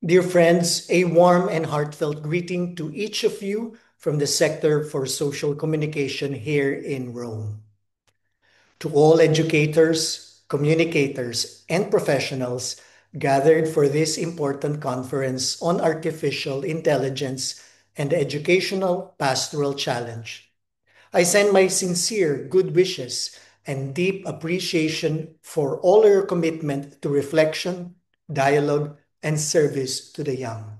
Dear friends, a warm and heartfelt greeting to each of you from the Sector for Social Communication here in Rome. To all educators, communicators, and professionals gathered for this important conference on artificial intelligence and the educational pastoral challenge. I send my sincere good wishes and deep appreciation for all your commitment to reflection, dialogue, and service to the young.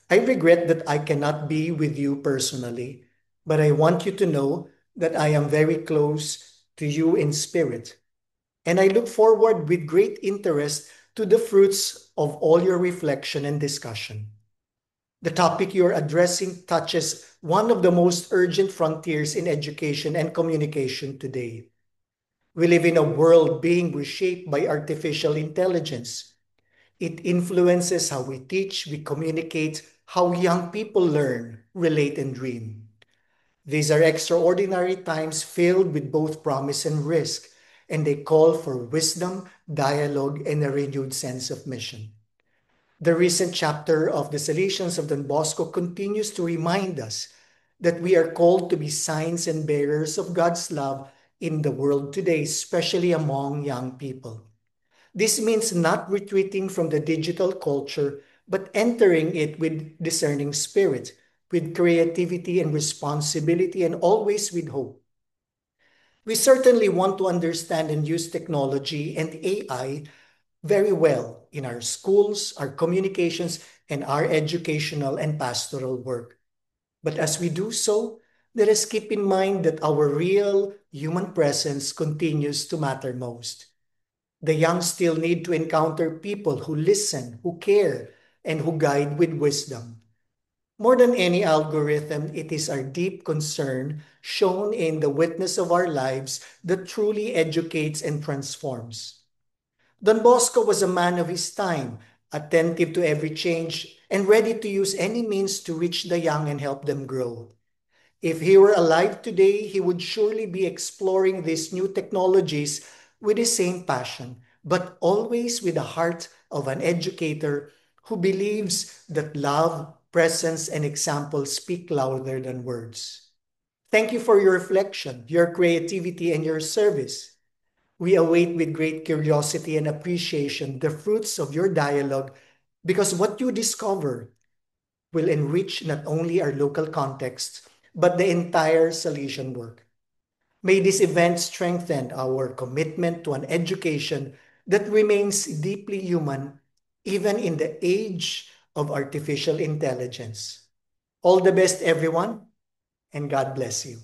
I regret that I cannot be with you personally, but I want you to know that I am very close to you in spirit, and I look forward with great interest to the fruits of all your reflection and discussion. The topic you're addressing touches one of the most urgent frontiers in education and communication today. We live in a world being reshaped by artificial intelligence. It influences how we teach, we communicate, how young people learn, relate, and dream. These are extraordinary times filled with both promise and risk, and they call for wisdom, dialogue, and a renewed sense of mission. The recent chapter of the Salesians of Don Bosco continues to remind us that we are called to be signs and bearers of God's love in the world today, especially among young people. This means not retreating from the digital culture, but entering it with discerning spirit, with creativity and responsibility, and always with hope. We certainly want to understand and use technology and AI very well in our schools, our communications, and our educational and pastoral work. But as we do so, let us keep in mind that our real human presence continues to matter most. The young still need to encounter people who listen, who care, and who guide with wisdom. More than any algorithm, it is our deep concern shown in the witness of our lives that truly educates and transforms. Don Bosco was a man of his time, attentive to every change and ready to use any means to reach the young and help them grow. If he were alive today, he would surely be exploring these new technologies with the same passion, but always with the heart of an educator who believes that love, presence, and example speak louder than words. Thank you for your reflection, your creativity, and your service. We await with great curiosity and appreciation the fruits of your dialogue because what you discover will enrich not only our local context, but the entire Salesian work. May this event strengthen our commitment to an education that remains deeply human, even in the age of artificial intelligence. All the best, everyone, and God bless you.